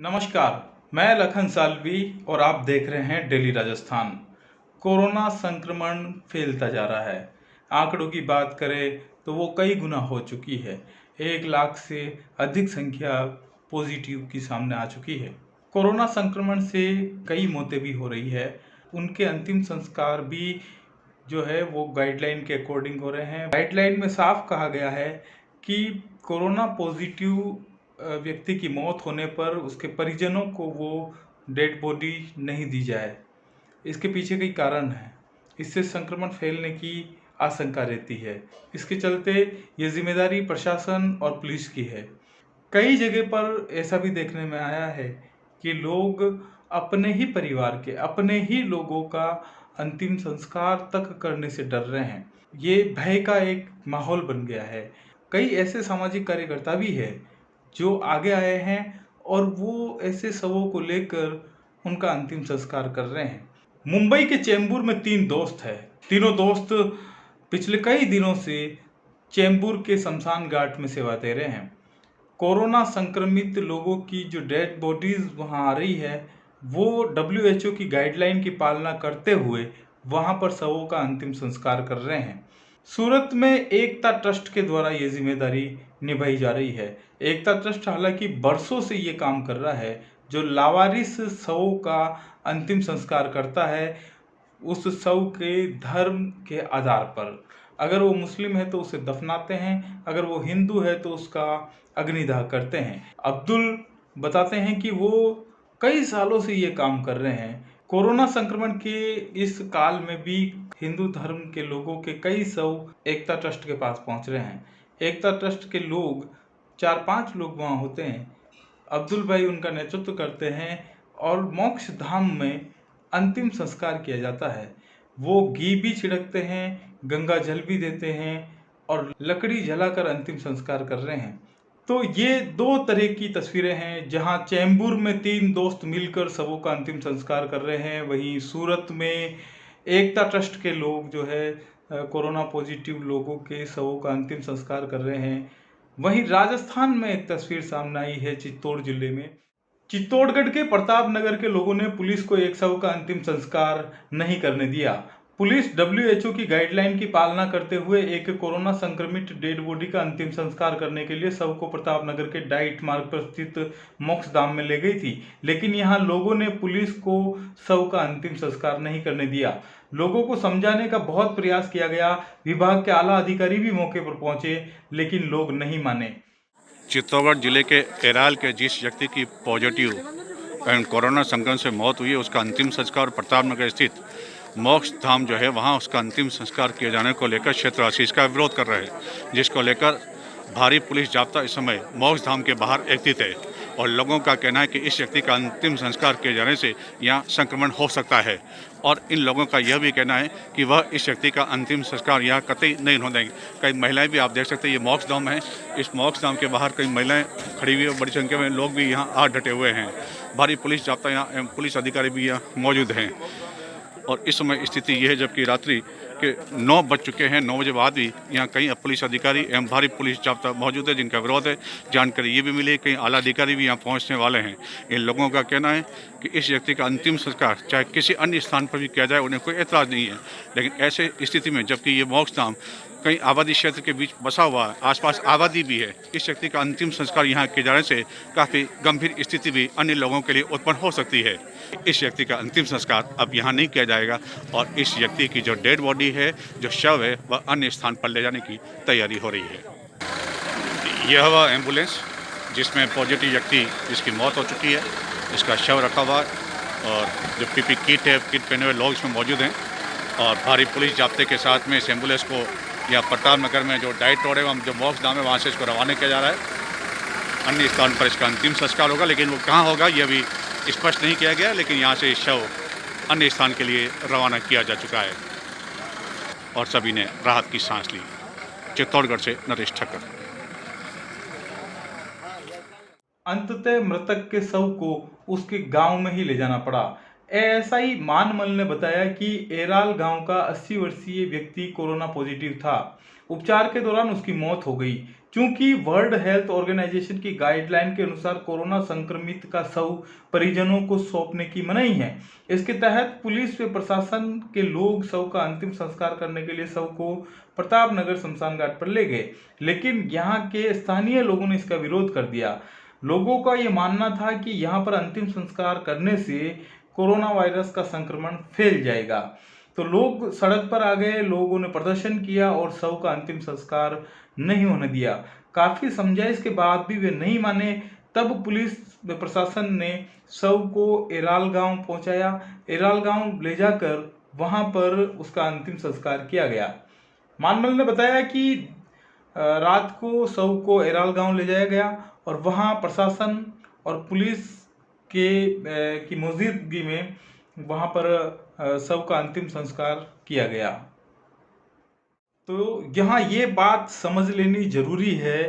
नमस्कार, मैं लखन साल्वी और आप देख रहे हैं डेली राजस्थान। कोरोना संक्रमण फैलता जा रहा है। आंकड़ों की बात करें तो वो कई गुना हो चुकी है। 1 लाख से अधिक संख्या पॉजिटिव की सामने आ चुकी है। कोरोना संक्रमण से कई मौतें भी हो रही है। उनके अंतिम संस्कार भी जो है वो गाइडलाइन के अकॉर्डिंग हो रहे हैं। गाइडलाइन में साफ कहा गया है कि कोरोना पॉजिटिव व्यक्ति की मौत होने पर उसके परिजनों को वो डेड बॉडी नहीं दी जाए। इसके पीछे कई कारण हैं। इससे संक्रमण फैलने की आशंका रहती है। इसके चलते ये जिम्मेदारी प्रशासन और पुलिस की है। कई जगह पर ऐसा भी देखने में आया है कि लोग अपने ही परिवार के, अपने ही लोगों का अंतिम संस्कार तक करने से डर रहे हैं। ये भय का एक माहौल बन गया है। कई ऐसे सामाजिक कार्यकर्ता भी हैं जो आगे आए हैं और वो ऐसे शवों को लेकर उनका अंतिम संस्कार कर रहे हैं। मुंबई के चेंबूर में 3 दोस्त हैं। तीनों दोस्त पिछले कई दिनों से चेंबूर के शमशान घाट में सेवा दे रहे हैं। कोरोना संक्रमित लोगों की जो डेड बॉडीज वहां आ रही है वो WHO की गाइडलाइन की पालना करते हुए वहां पर शवों का अंतिम संस्कार कर रहे हैं। सूरत में एकता ट्रस्ट के द्वारा ये जिम्मेदारी निभाई जा रही है। एकता ट्रस्ट हालांकि बरसों से ये काम कर रहा है, जो लावारिस शवों का अंतिम संस्कार करता है उस शव के धर्म के आधार पर। अगर वो मुस्लिम है तो उसे दफनाते हैं, अगर वो हिंदू है तो उसका अग्निदाह करते हैं। अब्दुल बताते हैं कि वो कई सालों से ये काम कर रहे हैं। कोरोना संक्रमण के इस काल में भी हिंदू धर्म के लोगों के कई शव एकता ट्रस्ट के पास पहुंच रहे हैं। एकता ट्रस्ट के लोग 4-5 लोग वहाँ होते हैं। अब्दुल भाई उनका नेतृत्व करते हैं और मोक्ष धाम में अंतिम संस्कार किया जाता है। वो घी भी छिड़कते हैं, गंगा जल भी देते हैं और लकड़ी जलाकर अंतिम संस्कार कर रहे हैं। तो ये 2 तरह की तस्वीरें हैं, जहां चेंबूर में 3 दोस्त मिलकर शवों का अंतिम संस्कार कर रहे हैं, वहीं सूरत में एकता ट्रस्ट के लोग जो है कोरोना पॉजिटिव लोगों के शवों का अंतिम संस्कार कर रहे हैं। वहीं राजस्थान में एक तस्वीर सामने आई है चित्तौड़ जिले में। चित्तौड़गढ़ के प्रताप नगर के लोगों ने पुलिस को एक शव का अंतिम संस्कार नहीं करने दिया। पुलिस WHO की गाइडलाइन की पालना करते हुए एक कोरोना संक्रमित डेड बॉडी का अंतिम संस्कार करने के लिए शव को प्रताप नगर के डाइट मार्ग पर स्थित मोक्षधाम में ले गई थी, लेकिन यहां लोगों ने पुलिस को शव का अंतिम संस्कार नहीं करने दिया। लोगों को समझाने का बहुत प्रयास किया गया। विभाग के आला अधिकारी भी मौके पर पहुंचे, लेकिन लोग नहीं माने। चित्तौड़गढ़ जिले के एराल के जिस व्यक्ति की पॉजिटिव कोरोना संक्रमण से मौत हुई है उसका अंतिम संस्कार प्रताप नगर स्थित मोक्ष धाम जो है वहाँ उसका अंतिम संस्कार किए जाने को लेकर क्षेत्रवासी इसका विरोध कर रहे हैं, जिसको लेकर भारी पुलिस जाब्ता इस समय मोक्ष धाम के बाहर एकत्रित है और लोगों का कहना है कि इस व्यक्ति का अंतिम संस्कार किए जाने से यहाँ संक्रमण हो सकता है और इन लोगों का यह भी कहना है कि वह इस व्यक्ति का अंतिम संस्कार यहाँ कतई नहीं होने देंगे। कई महिलाएं भी आप देख सकते हैं, ये मोक्ष धाम है, इस मोक्ष धाम के बाहर कई महिलाएं खड़ी हुई है, बड़ी संख्या में लोग भी यहाँ आ डटे हुए हैं। भारी पुलिस जाब्ता यहाँ पुलिस अधिकारी भी यहाँ मौजूद हैं और इस समय स्थिति यह है जबकि रात्रि के 9 बज चुके हैं, 9 बजे बाद भी यहाँ कई पुलिस अधिकारी एवं भारी पुलिस जाब्ता मौजूद है जिनका विरोध है। जानकारी ये भी मिली है कई आला अधिकारी भी यहाँ पहुँचने वाले हैं। इन लोगों का कहना है कि इस व्यक्ति का अंतिम संस्कार चाहे किसी अन्य स्थान पर भी किया जाए उन्हें कोई एतराज़ नहीं है, लेकिन ऐसे स्थिति में जबकि ये मोक्ष धाम कई आबादी क्षेत्र के बीच बसा हुआ है, आसपास आबादी भी है, इस व्यक्ति का अंतिम संस्कार यहाँ किए जाने से काफ़ी गंभीर स्थिति भी अन्य लोगों के लिए उत्पन्न हो सकती है। इस व्यक्ति का अंतिम संस्कार अब यहाँ नहीं किया जाएगा और इस व्यक्ति की जो डेड बॉडी है, जो शव है, वह अन्य स्थान पर ले जाने की तैयारी हो रही है। यह वह एम्बुलेंस जिसमें पॉजिटिव व्यक्ति जिसकी मौत हो चुकी है, इसका शव रखा हुआ है और जो PP किट है, किट पहने हुए लोग इसमें मौजूद हैं और भारी पुलिस जाब्ते के साथ में इस एम्बुलेंस को या प्रताप नगर में जो डाइट रोड है, जो मोक्ष धाम है, वहाँ से इसको रवाना किया जा रहा है। अन्य स्थान पर इसका अंतिम संस्कार होगा, लेकिन वो कहाँ होगा यह भी स्पष्ट नहीं किया गया, लेकिन यहाँ से शव अन्य स्थान के लिए रवाना किया जा चुका है और सभी ने राहत की सांस ली। चित्तौड़गढ़ से नरेश ठक्कर। अंततः मृतक के शव को उसके गांव में ही ले जाना पड़ा। एएसआई मानमल ने बताया कि एराल गांव का 80 वर्षीय व्यक्ति कोरोना पॉजिटिव था। उपचार के दौरान उसकी मौत हो गई। चूंकि वर्ल्ड हेल्थ ऑर्गेनाइजेशन की गाइडलाइन के अनुसार कोरोना संक्रमित का शव परिजनों को सौंपने की मनाही है। इसके तहत पुलिस व प्रशासन के लोग शव का अंतिम संस्कार करने के लिए शव को प्रताप नगर शमशान घाट पर ले गए, लेकिन यहाँ के स्थानीय लोगों ने इसका विरोध कर दिया। लोगों का ये मानना था कि यहाँ पर अंतिम संस्कार करने से कोरोना वायरस का संक्रमण फैल जाएगा। तो लोग सड़क पर आ गए, लोगों ने प्रदर्शन किया और शव का अंतिम संस्कार नहीं होने दिया। काफी समझाइश के बाद भी वे नहीं माने। तब पुलिस व प्रशासन ने शव को एराल गांव पहुंचाया। एराल गांव ले जाकर वहां पर उसका अंतिम संस्कार किया गया। मानमल ने बताया कि रात को शव को एराल गांव ले जाया गया और वहां प्रशासन और पुलिस की मौजूदगी में वहां पर शव का अंतिम संस्कार किया गया। तो यहाँ ये बात समझ लेनी जरूरी है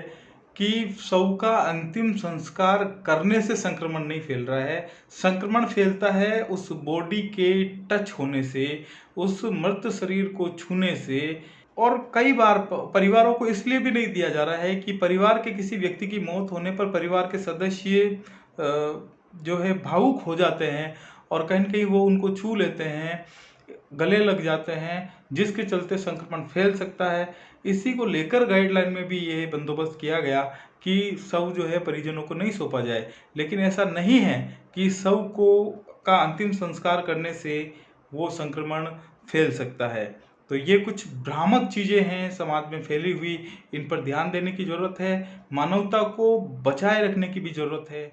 कि शव का अंतिम संस्कार करने से संक्रमण नहीं फैल रहा है। संक्रमण फैलता है उस बॉडी के टच होने से, उस मृत शरीर को छूने से। और कई बार परिवारों को इसलिए भी नहीं दिया जा रहा है कि परिवार के किसी व्यक्ति की मौत होने पर परिवार के सदस्य जो है भावुक हो जाते हैं और कहीं न कहीं वो उनको छू लेते हैं, गले लग जाते हैं, जिसके चलते संक्रमण फैल सकता है। इसी को लेकर गाइडलाइन में भी ये बंदोबस्त किया गया कि शव जो है परिजनों को नहीं सौंपा जाए। लेकिन ऐसा नहीं है कि शव का अंतिम संस्कार करने से वो संक्रमण फैल सकता है। तो ये कुछ भ्रामक चीज़ें हैं समाज में फैली हुई, इन पर ध्यान देने की ज़रूरत है। मानवता को बचाए रखने की भी ज़रूरत है।